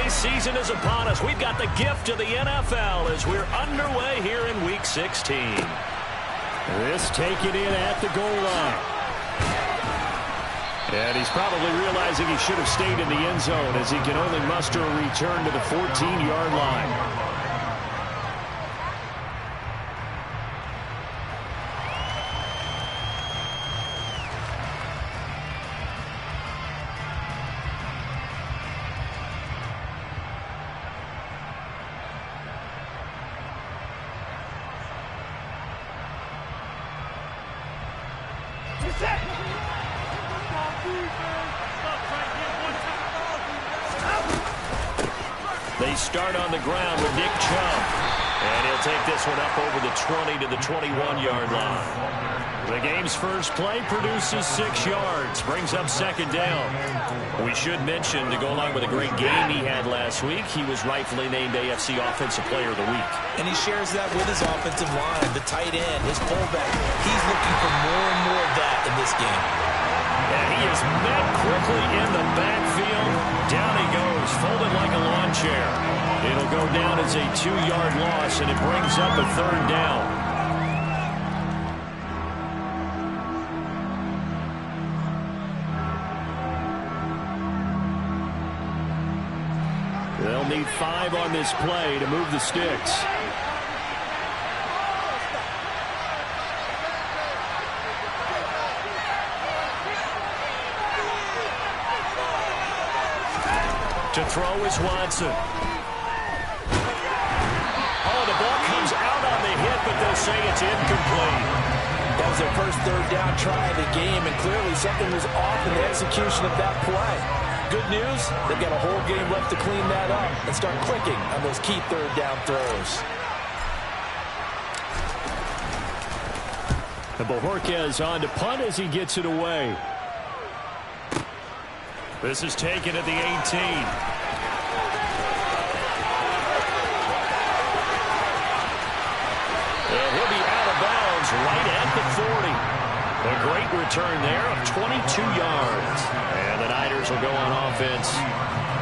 season is upon us. We've got the gift of the NFL as we're underway here in Week 16. This taken in at the goal line. And he's probably realizing he should have stayed in the end zone as he can only muster a return to the 14-yard line. They start on the ground with Nick Chubb. And he'll take this one up over the 20 to the 21-yard line. The game's first play produces 6 yards. Brings up second down. We should mention, to go along with a great game he had last week, he was rightfully named AFC Offensive Player of the Week. And he shares that with his offensive line, the tight end, his fullback. He's looking for more and more of that in this game. And he is met quickly in the backfield. Down he goes, folded like a lawn chair. It'll go down as a 2-yard loss, and it brings up a third down. They'll need 5 on this play to move the sticks. To throw is Watson. Oh, the ball comes out on the hit, but they'll say it's incomplete. That was their first third down try of the game, and clearly something was off in the execution of that play. Good news, they've got a whole game left to clean that up and start clicking on those key third down throws. And Bojorquez on to punt as he gets it away. This is taken at the 18. And he'll be out of bounds right at the 40. A great return there of 22 yards. And the Niners will go on offense.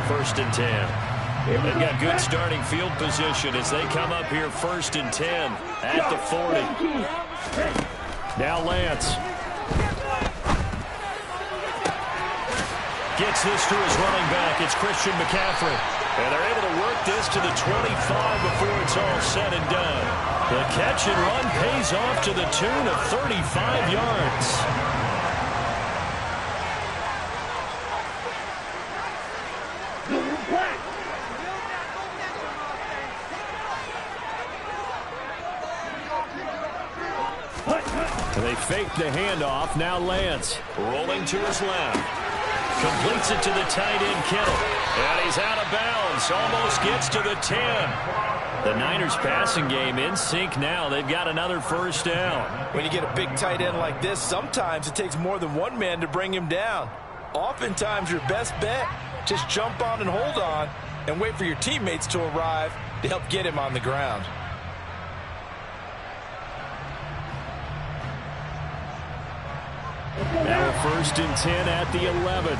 1st and 10. They've got good starting field position as they come up here 1st and 10 at the 40. Now Lance. Gets this to his running back. It's Christian McCaffrey. And they're able to work this to the 25 before it's all said and done. The catch and run pays off to the tune of 35 yards. They fake the handoff. Now Lance. Rolling to his left. Completes it to the tight end, Kittle. And he's out of bounds. Almost gets to the 10. The Niners passing game in sync now. They've got another first down. When you get a big tight end like this, sometimes it takes more than one man to bring him down. Oftentimes your best bet, just jump on and hold on and wait for your teammates to arrive to help get him on the ground. Now 1st and 10 at the 11.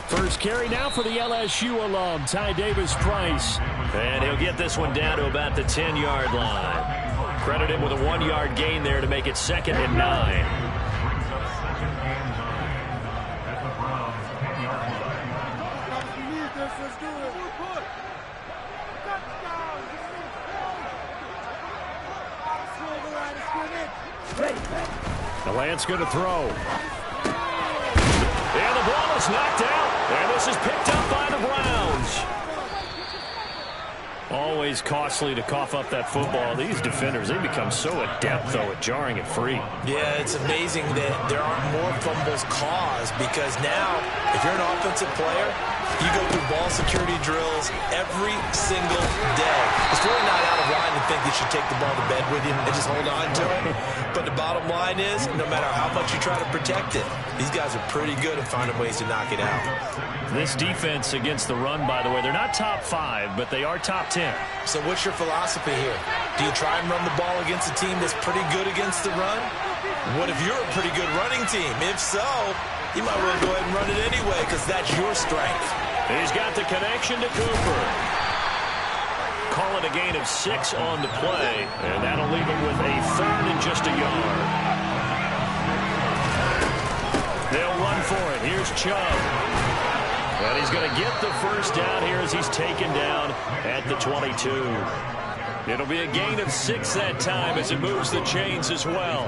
First carry now for the LSU alum, Ty Davis-Price. And he'll get this one down to about the 10-yard line. Credit him with a 1-yard gain there to make it 2nd and 9. The Lance going to throw. And the ball is knocked out. And this is picked up by the Browns. Always costly to cough up that football. These defenders, they become so adept, though, at jarring it free. Yeah, it's amazing that there aren't more fumbles caused because now, if you're an offensive player, You go through ball security drills every single day. It's really not out of line to think you should take the ball to bed with you and just hold on to it. But the bottom line is, no matter how much you try to protect it, these guys are pretty good at finding ways to knock it out. This defense against the run, by the way, they're not top 5, but they are top 10. So what's your philosophy here? Do you try and run the ball against a team that's pretty good against the run? What if you're a pretty good running team? If so, you might want to go ahead and run it anyway because that's your strength. He's got the connection to Cooper. Call it a gain of 6 on the play, and that'll leave him with a 3rd and just a yard. They'll run for it. Here's Chubb. And he's going to get the first down here as he's taken down at the 22. It'll be a gain of 6 that time as it moves the chains as well.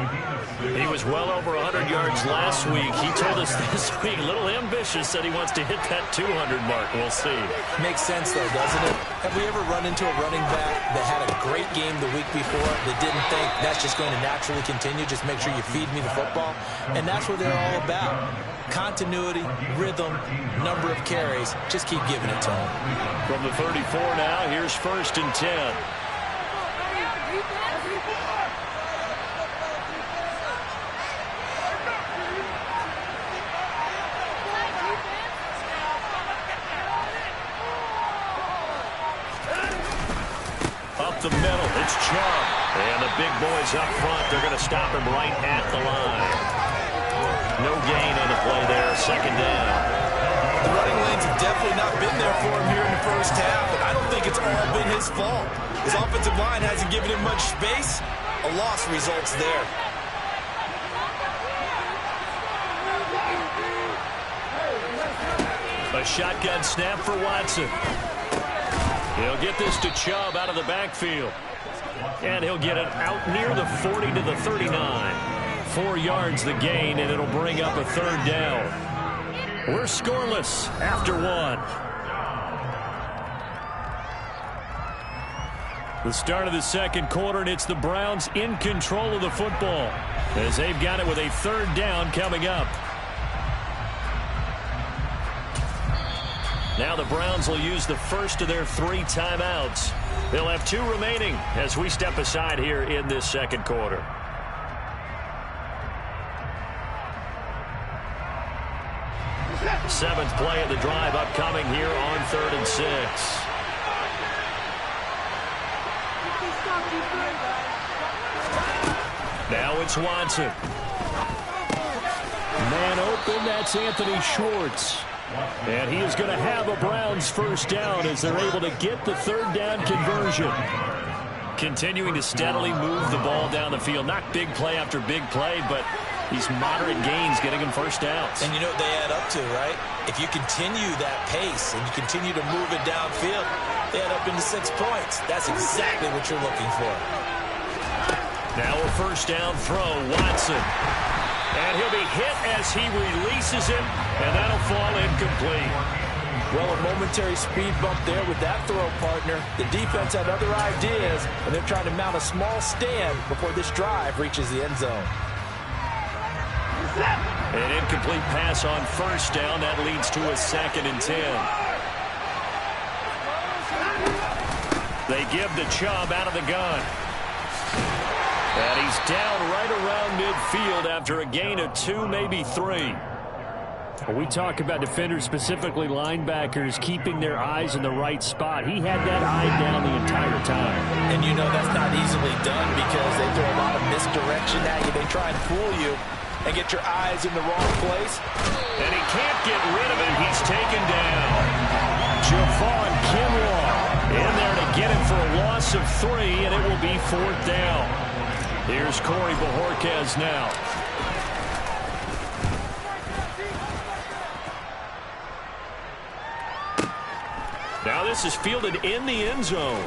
He was well over 100 yards last week. He told us this week, a little ambitious, said he wants to hit that 200 mark. We'll see. Makes sense, though, doesn't it? Have we ever run into a running back that had a great game the week before that didn't think that's just going to naturally continue? Just make sure you feed me the football. And that's what they're all about. Continuity, rhythm, number of carries. Just keep giving it to them. From the 34 now, here's 1st and 10. The middle, it's Chubb. And the big boys up front, they're going to stop him right at the line. No gain on the play there, 2nd down. The running lanes have definitely not been there for him here in the first half, and I don't think it's all been his fault. His offensive line hasn't given him much space. A loss results there. A shotgun snap for Watson. He'll get this to Chubb out of the backfield. And he'll get it out near the 40 to the 39. 4 yards the gain, and it'll bring up a 3rd down. We're scoreless after 1. The start of the 2nd quarter, and it's the Browns in control of the football as they've got it with a 3rd down coming up. Now the Browns will use the first of their 3 timeouts. They'll have 2 remaining as we step aside here in this 2nd quarter. Seventh play of the drive upcoming here on 3rd and 6. Now it's Watson. Man open, that's Anthony Schwartz. And he is going to have a Browns first down as they're able to get the 3rd down conversion. Continuing to steadily move the ball down the field. Not big play after big play, but these moderate gains getting them first downs. And you know what they add up to, right? If you continue that pace and you continue to move it downfield, they add up into 6 points. That's exactly what you're looking for. Now a first down throw, Watson. And he'll be hit as he releases him, and that'll fall incomplete. Well, a momentary speed bump there with that throw, partner. The defense had other ideas, and they're trying to mount a small stand before this drive reaches the end zone. An incomplete pass on first down. That leads to a 2nd and 10. They give the Chubb out of the gun. And he's down right around midfield after a gain of 2, maybe 3. When we talk about defenders, specifically linebackers, keeping their eyes in the right spot, he had that eye down the entire time. And you know that's not easily done because they throw a lot of misdirection at you. They try and fool you and get your eyes in the wrong place. And he can't get rid of it. He's taken down. Javon Kinlaw in there to get him for a loss of 3, and it will be 4th down. Here's Corey Bojorquez now. Now this is fielded in the end zone.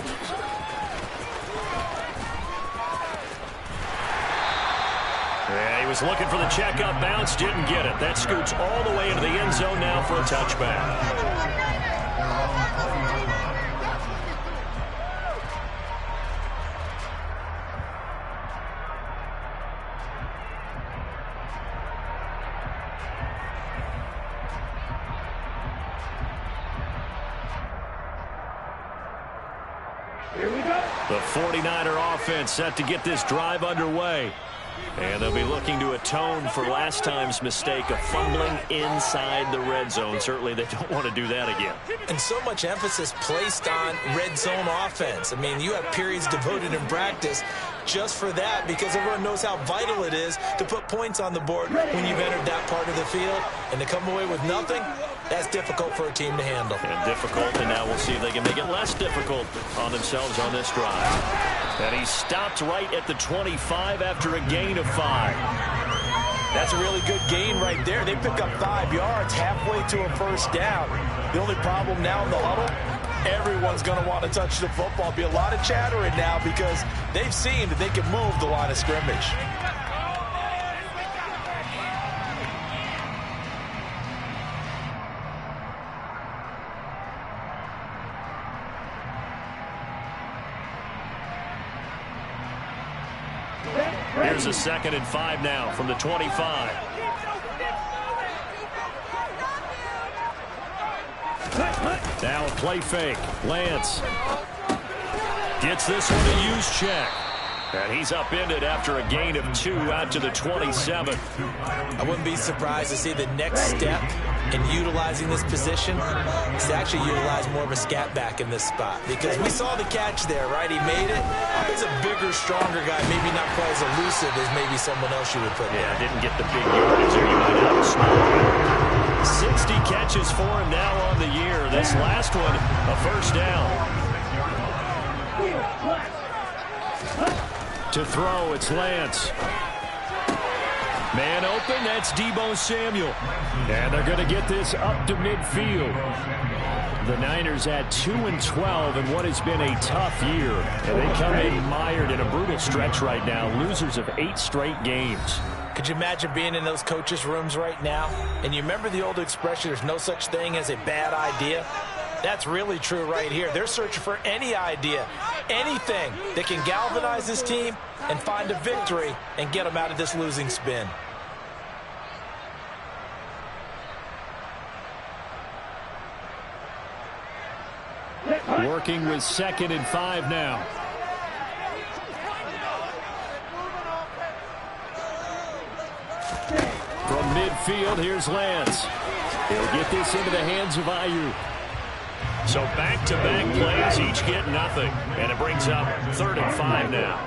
Yeah, he was looking for the checkup bounce, didn't get it. That scoots all the way into the end zone now for a touchback. The 49er offense set to get this drive underway. And they'll be looking to atone for last time's mistake of fumbling inside the red zone. Certainly they don't want to do that again. And so much emphasis placed on red zone offense. I mean, you have periods devoted in practice just for that because everyone knows how vital it is to put points on the board when you've entered that part of the field. And to come away with nothing, that's difficult for a team to handle. And difficult, and now we'll see if they can make it less difficult on themselves on this drive. And he stopped right at the 25 after a gain of 5. That's a really good gain right there. They pick up 5 yards halfway to a first down. The only problem now in the huddle, everyone's going to want to touch the football. Be a lot of chattering now because they've seen that they can move the line of scrimmage. Here's a 2nd and 5 now from the 25. Now a play fake. Lance gets this one to Juszczyk. And he's upended after a gain of 2 out to the 27. I wouldn't be surprised to see the next step in utilizing this position is to actually utilize more of a scat back in this spot. Because we saw the catch there, right? He made it. He's a bigger, stronger guy, maybe not quite as elusive as maybe someone else you would put there. Yeah, didn't get the big yardage there. You might have a small 60 catches for him now on the year. This last one, a first down. To throw, it's Lance. Man open, that's Deebo Samuel. And they're going to get this up to midfield. The Niners at 2-12 in what has been a tough year. And they come in mired in a brutal stretch right now, losers of 8 straight games. Could you imagine being in those coaches' rooms right now? And you remember the old expression, there's no such thing as a bad idea? That's really true right here. They're searching for any idea, anything that can galvanize this team and find a victory and get them out of this losing spin. Working with 2nd and 5 now. From midfield, here's Lance. He'll get this into the hands of Aiyuk. So back-to-back plays, each get nothing. And it brings up 3rd and 5 now.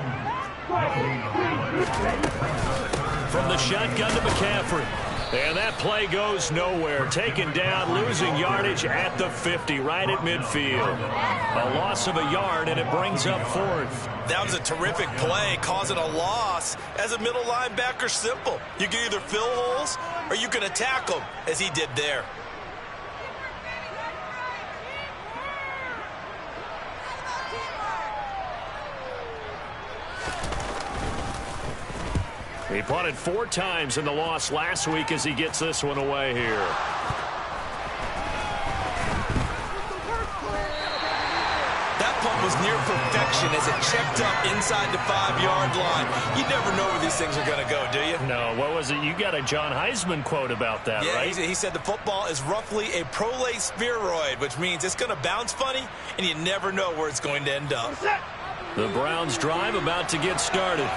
From the shotgun to McCaffrey. And that play goes nowhere. Taken down, losing yardage at the 50, right at midfield. A loss of a yard, and it brings up 4th. That was a terrific play, causing a loss. As a middle linebacker, simple. You can either fill holes or you can attack them, as he did there. He punted 4 times in the loss last week as he gets this one away here. That punt was near perfection as it checked up inside the 5-yard line. You never know where these things are going to go, do you? No, what was it? You got a John Heisman quote about that, yeah, right? He said the football is roughly a prolate spheroid, which means it's going to bounce funny, and you never know where it's going to end up. The Browns drive about to get started.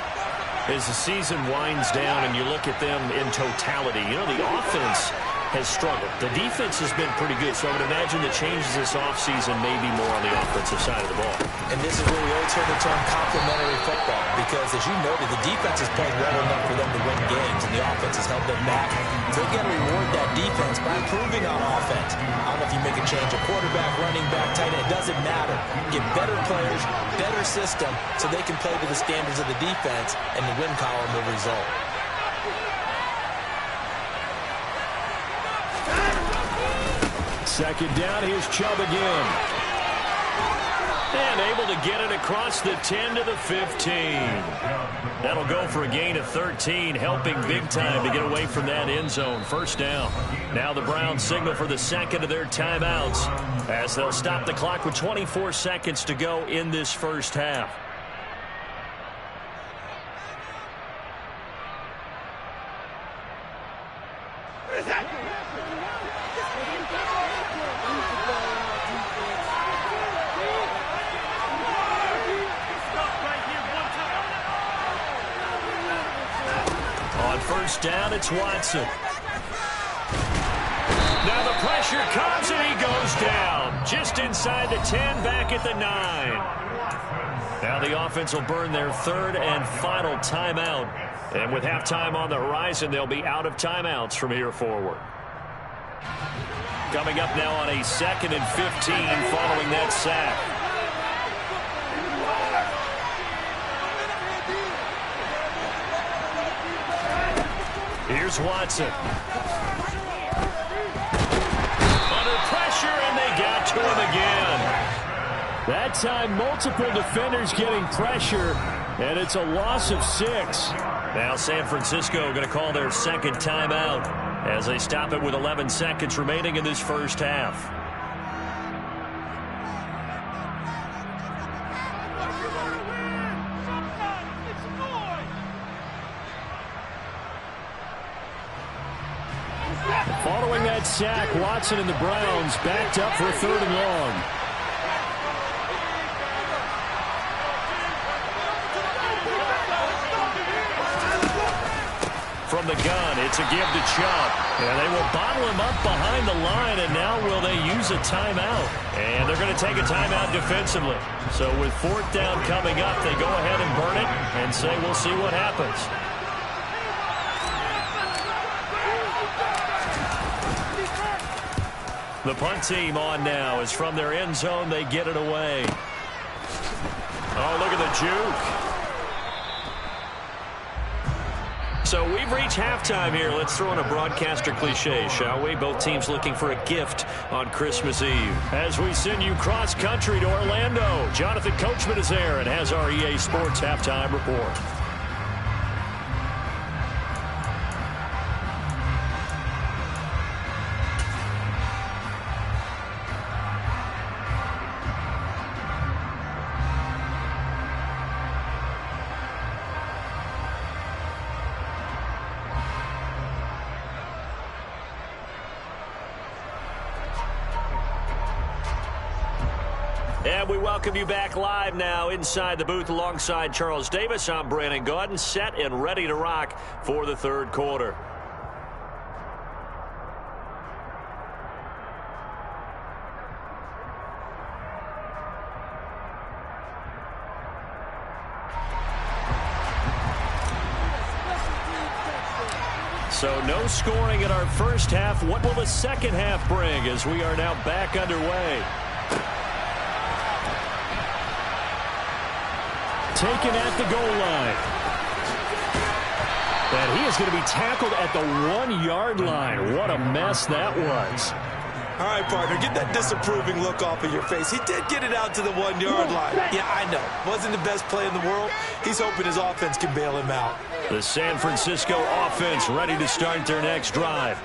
As the season winds down and you look at them in totality, you know, the offense has struggled. The defense has been pretty good, so I would imagine the changes this offseason may be more on the offensive side of the ball. And this is where we always heard the term complementary football, because as you noted, the defense has played well enough for them to win games, and the offense has held them back. They got to reward that defense by improving on offense. I don't know if you make a change, a quarterback, running back, tight end, it doesn't matter. Get better players, better system, so they can play to the standards of the defense, and the win column will result. Second down, here's Chubb again. And able to get it across the 10 to the 15. That'll go for a gain of 13, helping big time to get away from that end zone. First down. Now the Browns signal for the second of their timeouts as they'll stop the clock with 24 seconds to go in this first half. first down. It's Watson. Now the pressure comes, and he goes down. Just inside the 10, back at the 9. Now the offense will burn their third and final timeout. And with halftime on the horizon, they'll be out of timeouts from here forward. Coming up now on a 2nd and 15 following that sack. Here's Watson. Under pressure, and they got to him again. That time, multiple defenders getting pressure, and it's a loss of 6. Now San Francisco going to call their second timeout as they stop it with 11 seconds remaining in this first half. Following that sack, Watson and the Browns backed up for a 3rd and long. From the gun, it's a give to Chubb. And they will bottle him up behind the line, and now will they use a timeout? And they're going to take a timeout defensively. So with 4th down coming up, they go ahead and burn it and say we'll see what happens. The punt team on now is from their end zone. They get it away. Oh, look at the juke. So we've reached halftime here. Let's throw in a broadcaster cliche, shall we? Both teams looking for a gift on Christmas Eve. As we send you cross-country to Orlando, Jonathan Coachman is there and has our EA Sports halftime report. And we welcome you back live now inside the booth alongside Charles Davis. I'm Brandon Gaudin, set and ready to rock for the 3rd quarter. So no scoring in our first half. What will the second half bring as we are now back underway? Taken at the goal line. And he is going to be tackled at the 1-yard line. What a mess that was. All right, partner, get that disapproving look off of your face. He did get it out to the 1-yard line. Yeah, I know. Wasn't the best play in the world. He's hoping his offense can bail him out. The San Francisco offense ready to start their next drive.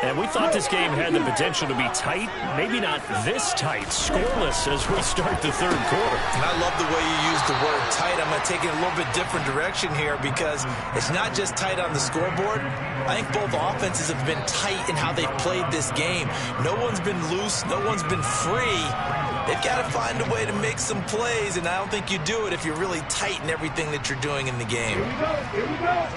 And we thought this game had the potential to be tight. Maybe not this tight. Scoreless as we start the 3rd quarter. And I love the way you use the word tight. I'm going to take it a little bit different direction here because it's not just tight on the scoreboard. I think both offenses have been tight in how they've played this game. No one's been loose. No one's been free. They've got to find a way to make some plays, and I don't think you do it if you're really tight in everything that you're doing in the game. Here we go. Here we go.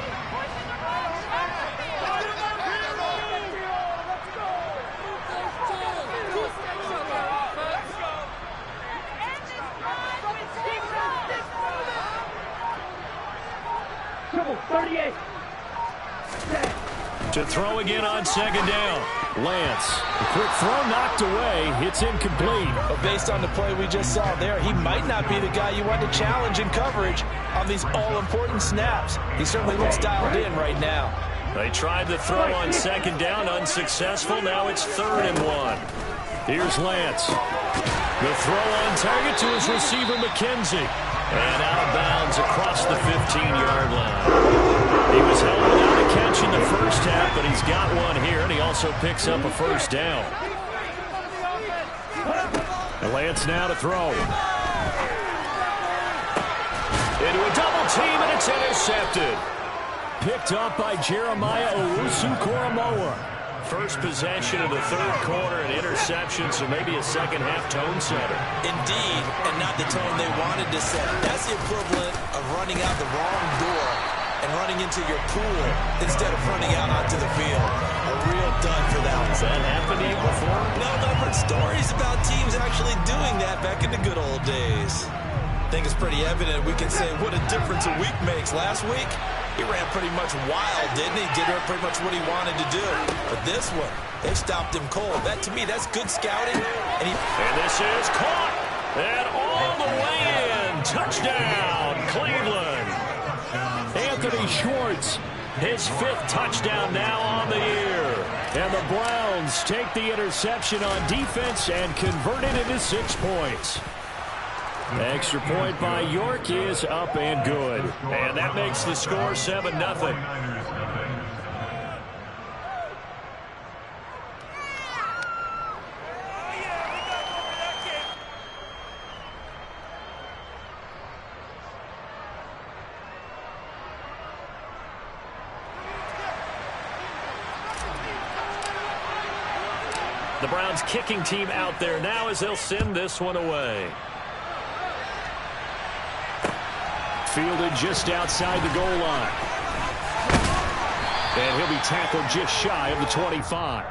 To throw again on 2nd down. Lance, a quick throw knocked away. It's incomplete. But based on the play we just saw there, he might not be the guy you want to challenge in coverage on these all-important snaps. He certainly looks dialed in right now. They tried the throw on 2nd down, unsuccessful. Now it's 3rd and 1. Here's Lance. The throw on target to his receiver, McKenzie. And out of bounds across the 15-yard line. He was held without a catch in the first half, but he's got one here, and he also picks up a first down. And Lance now to throw. Into a double team, and it's intercepted. Picked up by Jeremiah Owusu-Koramoah. First possession of the 3rd quarter, an interception, so maybe a second-half tone setter. Indeed, and not the tone they wanted to set. That's the equivalent of running out the wrong door and running into your pool instead of running out onto the field. A real dud for that one. Has that happened to you before? No, but I've heard stories about teams actually doing that back in the good old days. I think it's pretty evident we can say what a difference a week makes. Last week, he ran pretty much wild, didn't he? Did pretty much what he wanted to do. But this one, they stopped him cold. That, to me, that's good scouting. And this is caught. And all the way in. Touchdown, Cleveland. Anthony Schwartz, his 5th touchdown now on the year. And the Browns take the interception on defense and convert it into 6 points. Extra point by York is up and good. And that makes the score 7-0. The Browns kicking team out there now as they'll send this one away. Fielded just outside the goal line. And he'll be tackled just shy of the 25.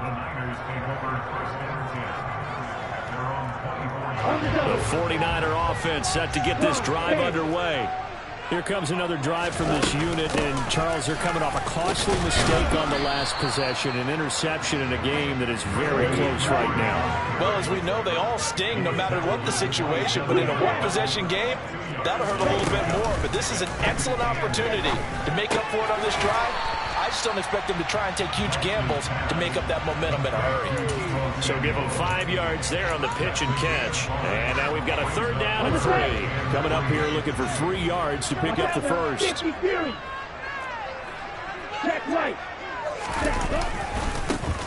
The 49er offense set to get this drive underway. Here comes another drive from this unit, and Charles, they're coming off a costly mistake on the last possession, an interception in a game that is very close right now. well, as we know, they all sting no matter what the situation, but in a one-possession game, that'll hurt a little bit more. But this is an excellent opportunity to make up for it on this drive. I just don't expect them to try and take huge gambles to make up that momentum in a hurry. So give them 5 yards there on the pitch and catch. And now we've got a 3rd down and 3. Coming up here looking for 3 yards to pick up the first. Check right.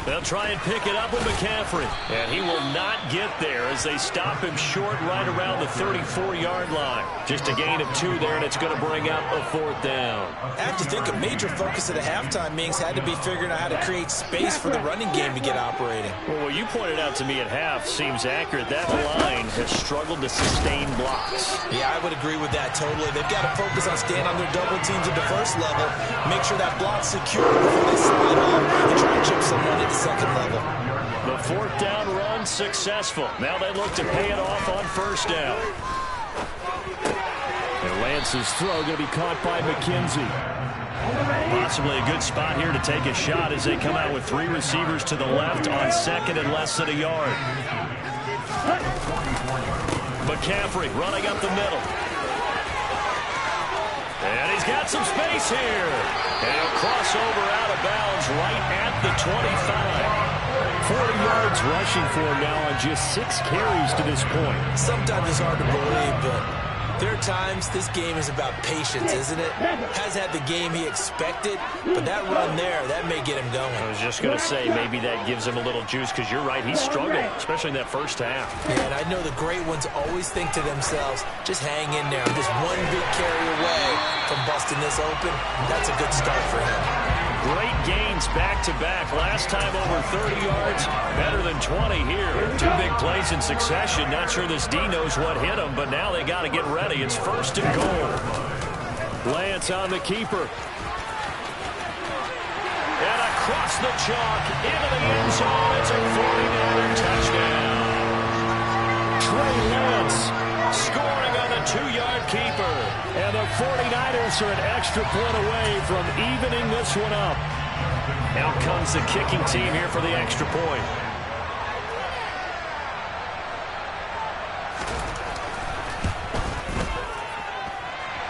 They'll try and pick it up with McCaffrey. And he will not get there as they stop him short right around the 34-yard line. Just a gain of 2 there, and it's going to bring up a 4th down. I have to think a major focus of the halftime meetings had to be figuring out how to create space for the running game to get operating. Well, what you pointed out to me at half seems accurate. That line has struggled to sustain blocks. Yeah, I would agree with that totally. They've got to focus on staying on their double teams at the first level, make sure that block's secure before they slide off and try to chip someone at the second level. The 4th down run successful. Now they look to pay it off on 1st down. And Lance's throw going to be caught by McKenzie. Possibly a good spot here to take a shot as they come out with 3 receivers to the left on 2nd and less than a yard. McCaffrey running up the middle. And he's got some space here. And he'll cross over out of bounds right at the 25. 40 yards rushing for him now on just 6 carries to this point. Sometimes it's hard to believe, but there are times this game is about patience, isn't it? Has had the game he expected, but that run there, that may get him going. I was just going to say maybe that gives him a little juice because you're right, he struggled, especially in that first half. Yeah, and I know the great ones always think to themselves, just hang in there. I'm just one big carry away from busting this open. That's a good start for him. Great gains back-to-back. Last time over 30 yards, better than 20 here. 2 big plays in succession. Not sure this D knows what hit him, but now they got to get ready. It's 1st and goal. Lance on the keeper. And across the chalk, into the end zone. It's a 49er touchdown. Trey Lance scoring on the 2-yard keeper. And the 49ers are an extra point away from evening this one up. Out comes the kicking team here for the extra point.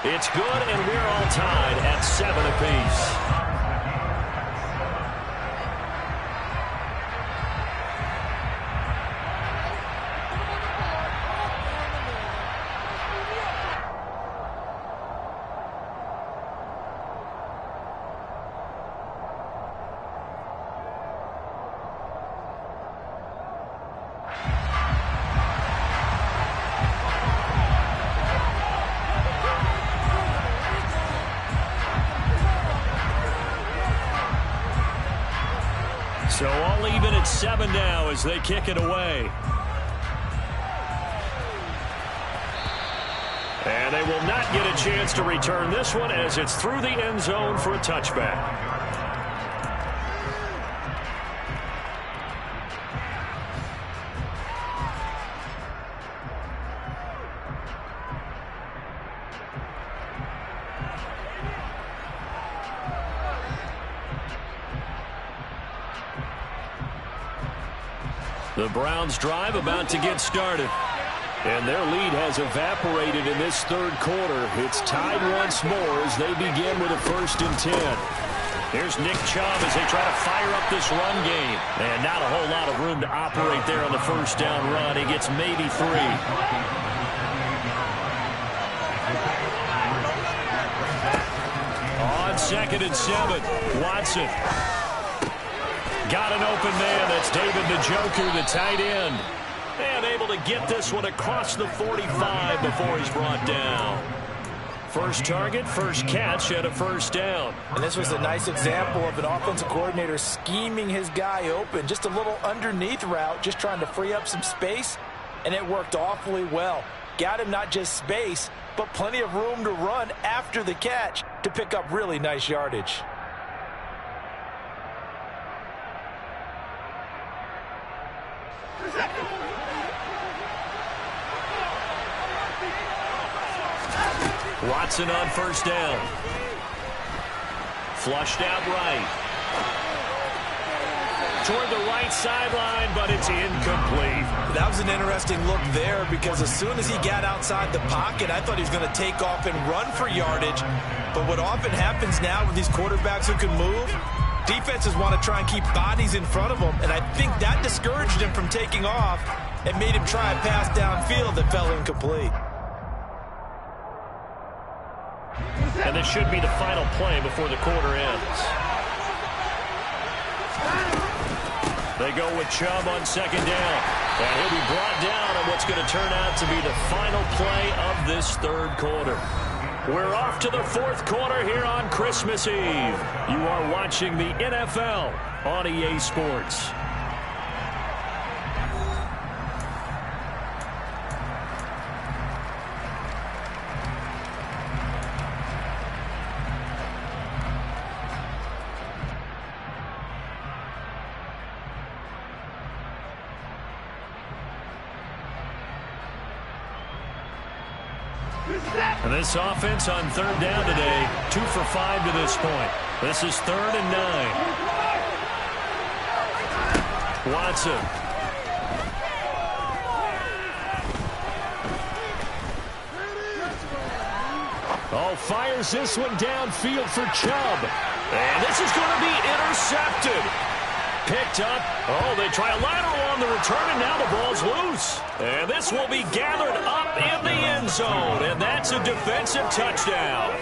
It's good, and we're all tied at 7 apiece. So all even at 7 now as they kick it away. And And they will not get a chance to return this one as it's through the end zone for a touchback. The Browns drive about to get started. And their lead has evaporated in this third quarter. It's tied once more as they begin with a 1st and 10. Here's Nick Chubb as they try to fire up this run game. And not a whole lot of room to operate there on the first down run. He gets maybe 3. On 2nd and 7, Watson. Got an open man. That's David Njoku, the tight end. And able to get this one across the 45 before he's brought down. First target, first catch, and a 1st down. And this was a nice example of an offensive coordinator scheming his guy open. Just a little underneath route, just trying to free up some space, and it worked awfully well. Got him not just space, but plenty of room to run after the catch to pick up really nice yardage. Watson on 1st down. Flushed out right. Toward the right sideline, but it's incomplete. That was an interesting look there because as soon as he got outside the pocket, I thought he was going to take off and run for yardage. But what often happens now with these quarterbacks who can move, defenses want to try and keep bodies in front of them, and I think that discouraged him from taking off and made him try a pass downfield that fell incomplete. And this should be the final play before the quarter ends. They go with Chubb on 2nd down. And he'll be brought down on what's going to turn out to be the final play of this third quarter. We're off to the 4th quarter here on Christmas Eve. You are watching the NFL on EA Sports. And this offense on 3rd down today, 2 for 5 to this point. This is 3rd and 9. Watson. Oh, fires this one downfield for Chubb. And this is going to be intercepted. Picked up. Oh, they try a lateral on the return, and now the ball's loose. And this will be gathered up in the end zone, and that's a defensive touchdown.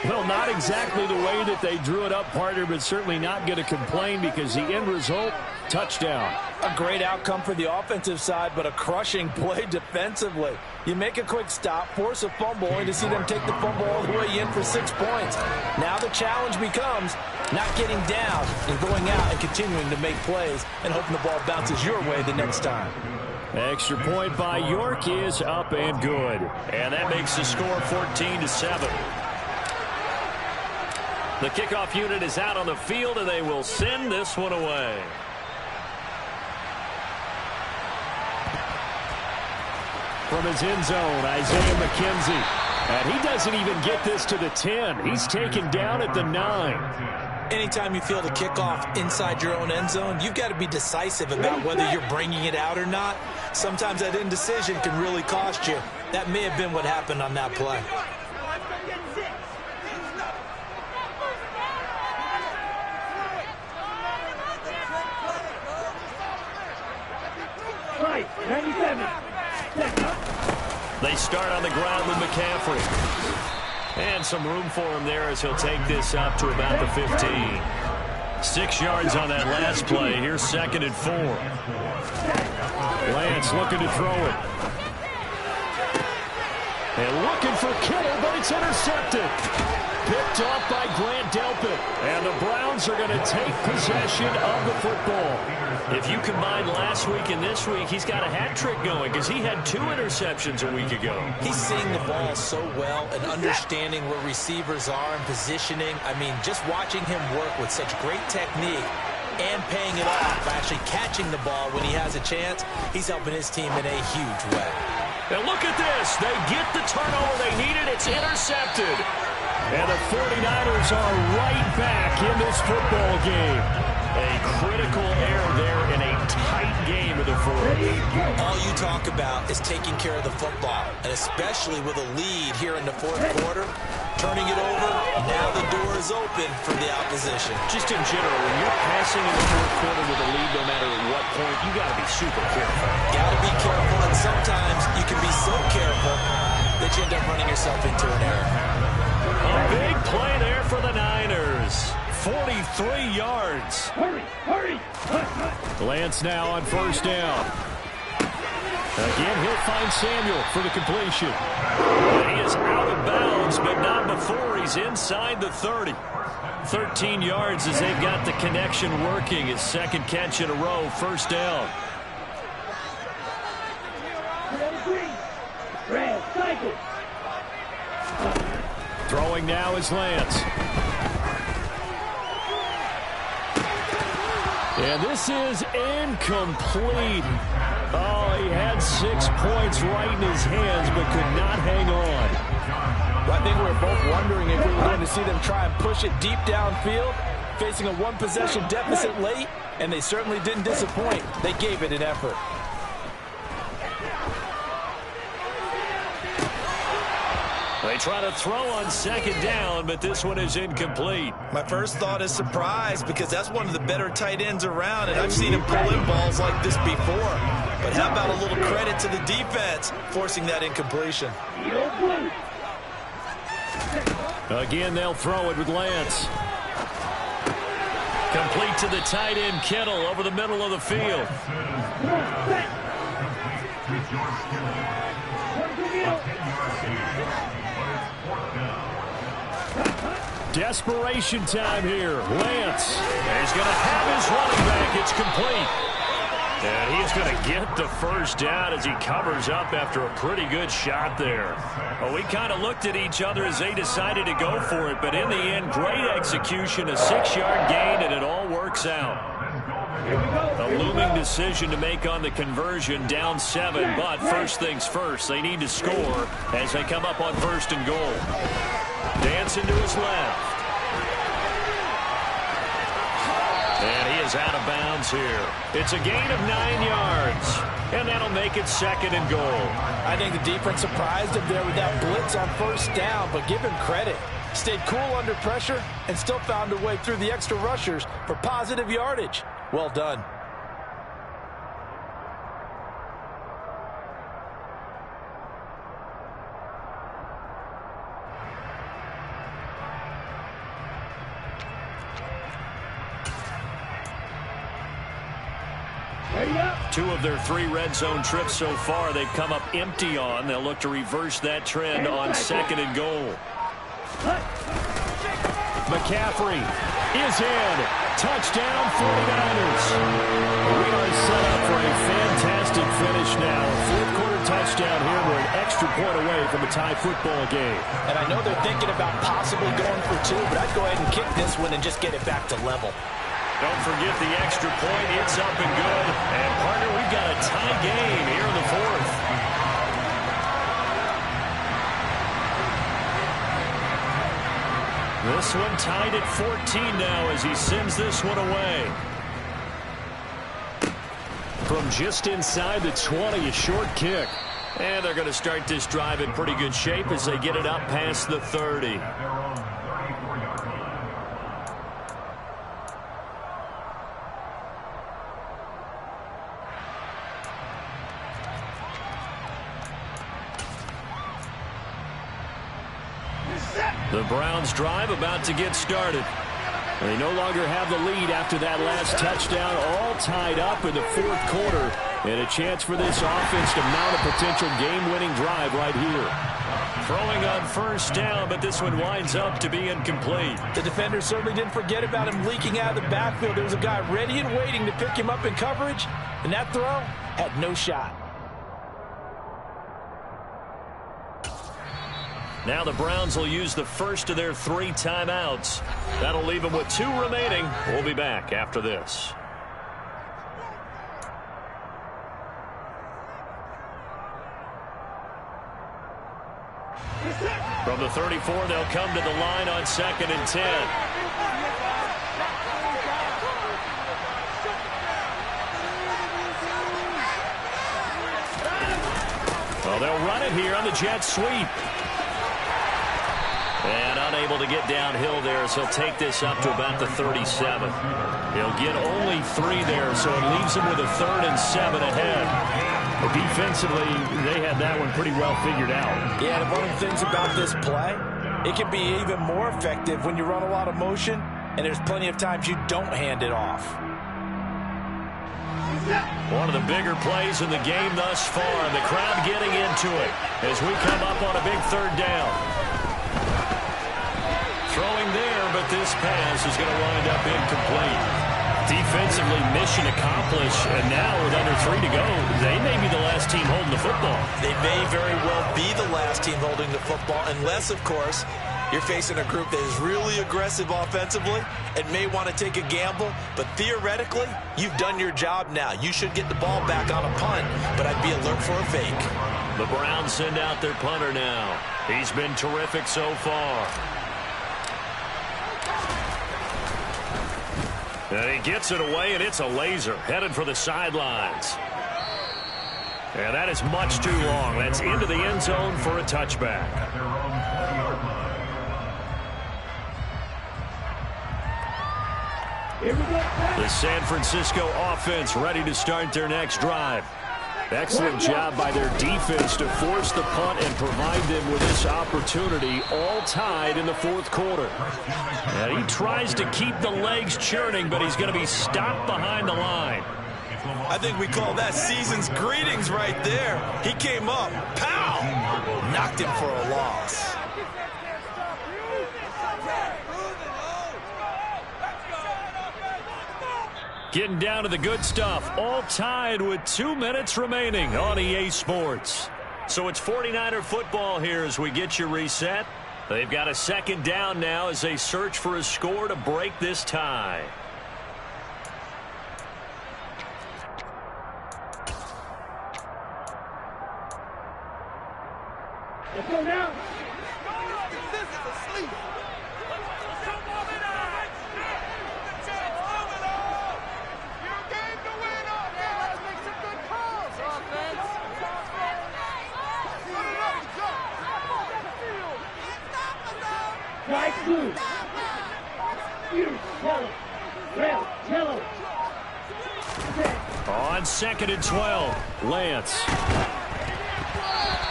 Well, not exactly the way that they drew it up, partner, but certainly not going to complain because the end result, touchdown. A great outcome for the offensive side, but a crushing play defensively. You make a quick stop, force a fumble, only to see them take the fumble all the way in for 6 points. Now the challenge becomes not getting down and going out and continuing to make plays and hoping the ball bounces your way the next time. Extra point by York is up and good. And that makes the score 14-7. The kickoff unit is out on the field, and they will send this one away. From his end zone, Isaiah McKenzie. And he doesn't even get this to the 10. He's taken down at the 9. Anytime you field a kickoff inside your own end zone, you've got to be decisive about whether you're bringing it out or not. Sometimes that indecision can really cost you. That may have been what happened on that play. They start on the ground with McCaffrey. And some room for him there as he'll take this up to about the 15. 6 yards on that last play. Here's 2nd and 4. Lance looking to throw it. And looking for Kittle, but it's intercepted. Picked off by Grant Delpit. And the Browns are going to take possession of the football. If you combine last week and this week, he's got a hat trick going because he had 2 interceptions a week ago. He's seeing the ball so well and understanding where receivers are and positioning. I mean, just watching him work with such great technique and paying it off, actually catching the ball when he has a chance, he's helping his team in a huge way. And look at this. They get the turnover they needed. It's intercepted. And the 49ers are right back in this football game. A critical error there in a tight game of the fourth. All you talk about is taking care of the football, and especially with a lead here in the fourth quarter, turning it over, now the door is open for the opposition. Just in general, when you're passing in the fourth quarter with a lead, no matter at what point, you got to be super careful. Got to be careful, and sometimes you can be so careful that you end up running yourself into an error. A big play there for the Niners. 43 yards. Hurry. Lance now on first down. Again, he'll find Samuel for the completion. And he is out of bounds, but not before he's inside the 30. 13 yards as they've got the connection working. His second catch in a row, first down. Throwing now is Lance. And this is incomplete. Oh, he had 6 points right in his hands, but could not hang on. Well, I think we were both wondering if we were going to see them try and push it deep downfield, facing a 1-possession deficit late, and they certainly didn't disappoint. They gave it an effort. They try to throw on second down, but this one is incomplete. My first thought is surprise, because that's one of the better tight ends around, and I've seen him pull in balls like this before. But how about a little credit to the defense forcing that incompletion? Again, they'll throw it with Lance. Complete to the tight end, Kittle, over the middle of the field. Desperation time here. Lance. He's going to have his running back. It's complete. And he's going to get the first down as he covers up after a pretty good shot there. Well, we kind of looked at each other as they decided to go for it, but in the end, great execution, a 6-yard gain, and it all works out. A looming decision to make on the conversion, down 7, but first things first, they need to score as they come up on first and goal. Dancing to his left. And he is out of bounds here. It's a gain of 9 yards. And that'll make it second and goal. I think the defense surprised him there with that blitz on first down, but give him credit. Stayed cool under pressure and still found a way through the extra rushers for positive yardage. Well done. Two of their 3 red zone trips so far they've come up empty on. They'll look to reverse that trend on second and goal. McCaffrey is in. Touchdown 49ers. We are set up for a fantastic finish now. Fourth quarter touchdown here. We're an extra point away from a tie football game. And I know they're thinking about possibly going for 2, but I'd go ahead and kick this one and just get it back to level. Don't forget the extra point. It's up and good. And, partner, we've got a tie game here in the fourth. This one tied at 14 now as he sends this one away. From just inside the 20, a short kick. And they're going to start this drive in pretty good shape as they get it up past the 30. The Browns drive about to get started. They no longer have the lead after that last touchdown, all tied up in the fourth quarter. And a chance for this offense to mount a potential game-winning drive right here. Throwing on first down, but this one winds up to be incomplete. The defender certainly didn't forget about him leaking out of the backfield. There was a guy ready and waiting to pick him up in coverage, and that throw had no shot. Now the Browns will use the first of their 3 timeouts. That'll leave them with 2 remaining. We'll be back after this. From the 34, they'll come to the line on 2nd and 10. Well, they'll run it here on the jet sweep. And unable to get downhill there as he'll take this up to about the 37. He'll get only 3 there, so it leaves him with a 3rd and 7 ahead. Defensively, they had that one pretty well figured out. Yeah, and one of the things about this play, it can be even more effective when you run a lot of motion, and there's plenty of times you don't hand it off. One of the bigger plays in the game thus far, and the crowd getting into it as we come up on a big 3rd down. Throwing there, but this pass is going to wind up incomplete. Defensively, mission accomplished, and now with under 3 to go, they may be the last team holding the football. They may very well be the last team holding the football, unless, of course, you're facing a group that is really aggressive offensively and may want to take a gamble, but theoretically, you've done your job now. You should get the ball back on a punt, but I'd be alert for a fake. The Browns send out their punter now. He's been terrific so far. And he gets it away, and it's a laser headed for the sidelines. And that is much too long. That's into the end zone for a touchback. The San Francisco offense ready to start their next drive. Excellent job by their defense to force the punt and provide them with this opportunity, all tied in the fourth quarter. And he tries to keep the legs churning, but he's going to be stopped behind the line. I think we call that season's greetings right there. He came up, pow, knocked him for a loss. Getting down to the good stuff, all tied with 2 minutes remaining on EA Sports. So it's 49er football here as we get you reset. They've got a 2nd down now as they search for a score to break this tie. Let's go now. Right blue. Yellow. Red. Yellow. On 2nd and 12, Lance.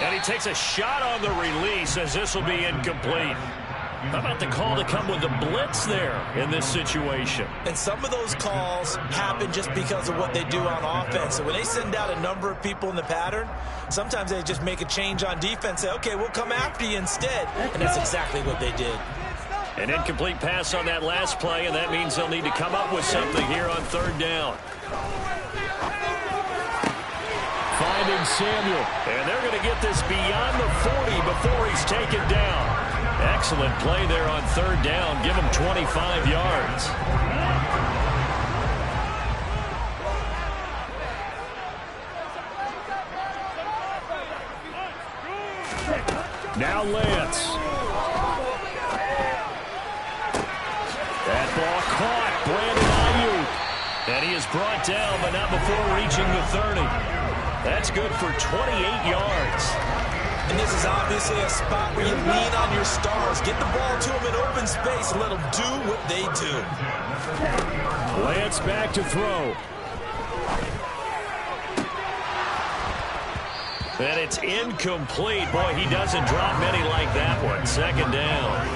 And he takes a shot on the release as this will be incomplete. How about the call to come with the blitz there in this situation? And some of those calls happen just because of what they do on offense. So when they send out a number of people in the pattern, sometimes they just make a change on defense, say, okay, we'll come after you instead. And that's exactly what they did. An incomplete pass on that last play, and that means they'll need to come up with something here on 3rd down. Finding Samuel, and they're going to get this beyond the 40 before he's taken down. Excellent play there on 3rd down. Give him 25 yards. Now Lance. That ball caught. Brandon Ayuk. And he is brought down, but not before reaching the 30. That's good for 28 yards. And this is obviously a spot where you lean on your stars. Get the ball to them in open space and let them do what they do. Lance back to throw. And it's incomplete. Boy, he doesn't drop many like that one. 2nd down.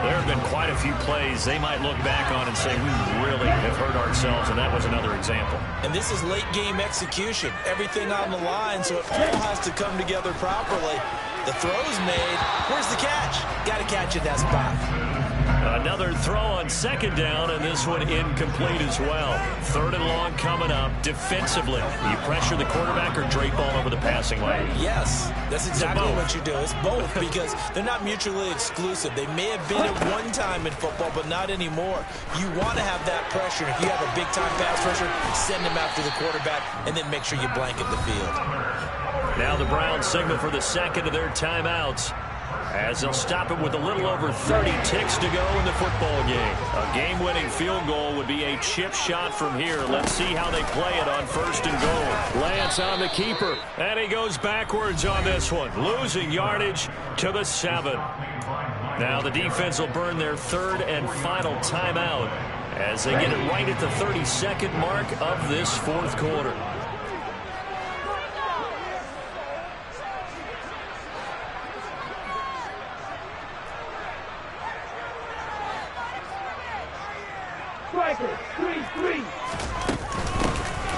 There have been quite a few plays they might look back on and say, we really have hurt ourselves, and that was another example. And this is late-game execution. Everything on the line, so it all has to come together properly. The throw's made. Where's the catch? Got to catch at that spot. Another throw on second down, and this one incomplete as well. Third and long coming up. Defensively, you pressure the quarterback or drape all over the passing lane? Yes, that's exactly what you do. It's both because they're not mutually exclusive. They may have been at one time in football, but not anymore. You want to have that pressure. If you have a big-time pass rusher, send him after the quarterback, and then make sure you blanket the field. Now the Browns signal for the second of their timeouts, as they'll stop it with a little over 30 ticks to go in the football game. A game-winning field goal would be a chip shot from here. Let's see how they play it on first and goal. Lance on the keeper, and he goes backwards on this one, losing yardage to the 7. Now the defense will burn their third and final timeout as they get it right at the 32nd mark of this fourth quarter.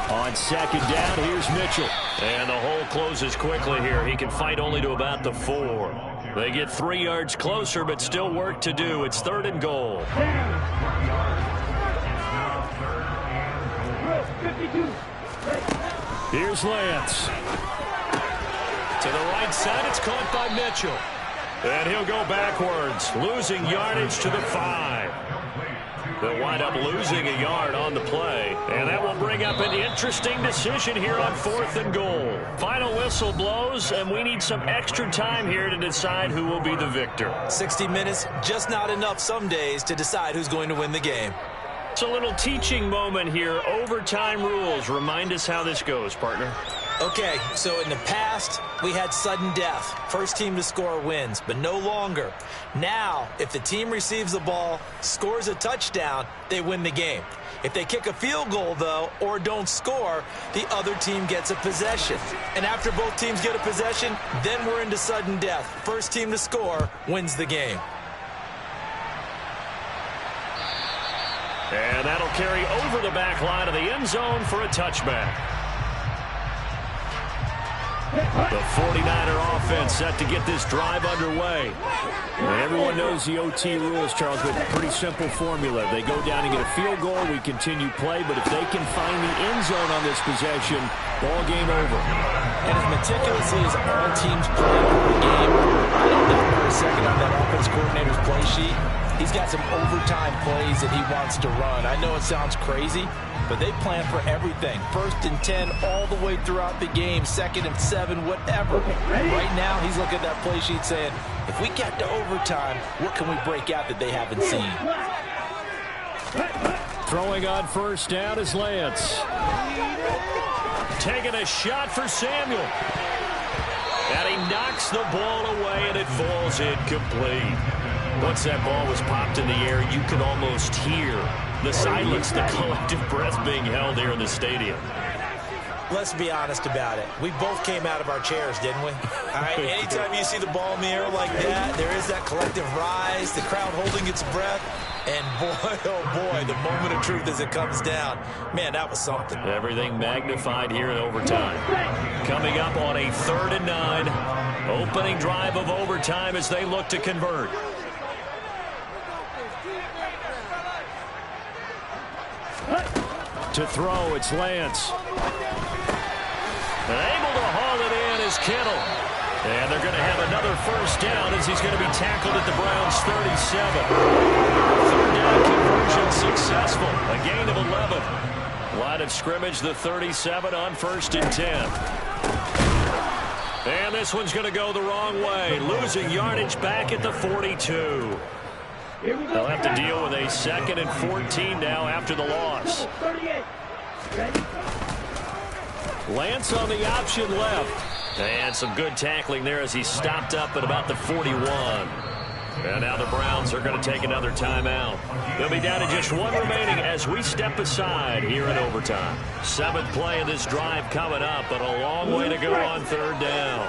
On second down, here's Mitchell. And the hole closes quickly here. He can fight only to about the 4. They get 3 yards closer, but still work to do. It's third and goal. Here's Lance. To the right side, it's caught by Mitchell. And he'll go backwards, losing yardage to the 5. They'll wind up losing a yard on the play. And that will bring up an interesting decision here on fourth and goal. Final whistle blows, and we need some extra time here to decide who will be the victor. 60 minutes, just not enough some days to decide who's going to win the game. It's a little teaching moment here. Overtime rules. Remind us how this goes, partner. Okay, so in the past, we had sudden death. First team to score wins, but no longer. Now, if the team receives the ball, scores a touchdown, they win the game. If they kick a field goal, though, or don't score, the other team gets a possession. And after both teams get a possession, then we're into sudden death. First team to score wins the game. And that'll carry over the back line of the end zone for a touchback. The 49er offense set to get this drive underway. And everyone knows the OT rules, Charles, but pretty simple formula. They go down and get a field goal, we continue play, but if they can find the end zone on this possession, ball game over. And as meticulously as all teams play the game, I don't doubt for a second on that offense coordinator's play sheet. He's got some overtime plays that he wants to run. I know it sounds crazy, but they plan for everything. 1st and 10 all the way throughout the game. 2nd and 7, whatever. Right now, he's looking at that play sheet saying, if we get to overtime, what can we break out that they haven't seen? Throwing on first down is Lance. Taking a shot for Samuel. And he knocks the ball away, and it falls incomplete. Once that ball was popped in the air, you could almost hear the silence, the collective breath being held here in the stadium. Let's be honest about it. We both came out of our chairs, didn't we? All right, anytime you see the ball in the air like that, there is that collective rise, the crowd holding its breath, and boy, oh boy, the moment of truth as it comes down. Man, that was something. Everything magnified here in overtime. Coming up on a 3rd and 9, opening drive of overtime as they look to convert. To throw, it's Lance. And able to haul it in is Kittle. And they're going to have another first down as he's going to be tackled at the Browns' 37. 3rd down conversion successful. A gain of 11. Line of scrimmage, the 37 on 1st and 10. And this one's going to go the wrong way. Losing yardage back at the 42. They'll have to deal with a 2nd and 14 now after the loss. Lance on the option left. And some good tackling there as he stopped up at about the 41. And now the Browns are going to take another timeout. They'll be down to just one remaining as we step aside here in overtime. 7th play of this drive coming up, but a long way to go on 3rd down.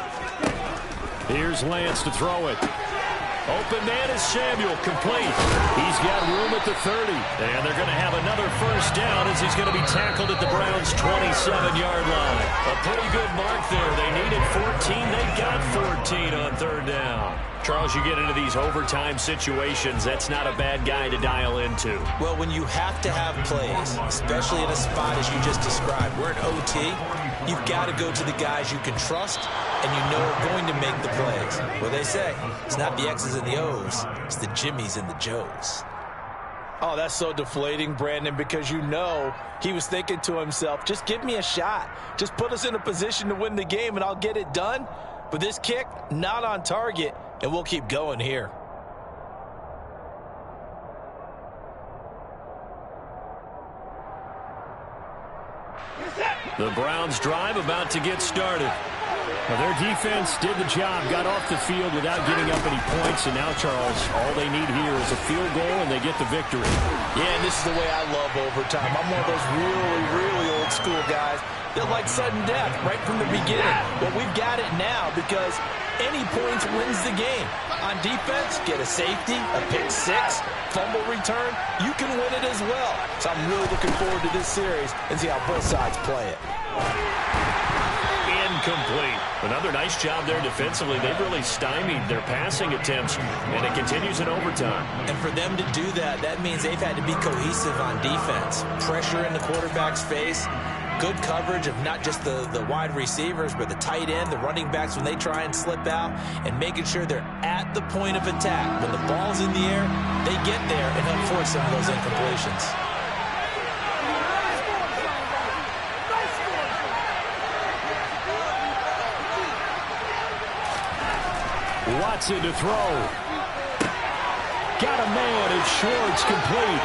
Here's Lance to throw it. Open man is Samuel, complete. He's got room at the 30. And they're going to have another first down as he's going to be tackled at the Browns' 27-yard line. A pretty good mark there. They needed 14. They got 14 on third down. Charles, you get into these overtime situations, that's not a bad guy to dial into. Well, when you have to have plays, especially in a spot as you just described, we're in OT, you've got to go to the guys you can trust and you know are going to make the plays. What they say, it's not the X's and the O's, it's the Jimmies and the Joes. Oh, that's so deflating, Brandon, because you know he was thinking to himself, just give me a shot. Just put us in a position to win the game and I'll get it done. But this kick, not on target, and we'll keep going here. The Browns drive about to get started. Well, their defense did the job, got off the field without giving up any points, and now, Charles, all they need here is a field goal, and they get the victory. Yeah, and this is the way I love overtime. I'm one of those really, really old school guys that like sudden death right from the beginning. But we've got it now because any points wins the game. On defense, get a safety, a pick six, fumble return, you can win it as well. So I'm really looking forward to this series and see how both sides play it. Incomplete. Another nice job there defensively. They've really stymied their passing attempts, and it continues in overtime. And for them to do that, that means they've had to be cohesive on defense. Pressure in the quarterback's face, good coverage of not just the wide receivers, but the tight end, the running backs when they try and slip out, and making sure they're at the point of attack. When the ball's in the air, they get there and help force some of those incompletions. Watson to throw. Got a man, it's Schwartz, complete.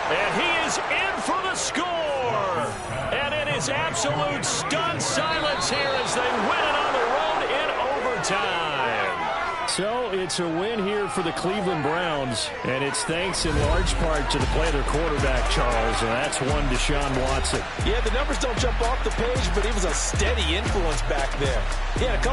And he is in for the score. And it is absolute stunned silence here as they win it on the road in overtime. So it's a win here for the Cleveland Browns, and it's thanks in large part to the play of their quarterback, Charles, and that's one Deshaun Watson. Yeah, the numbers don't jump off the page, but he was a steady influence back there. He had a couple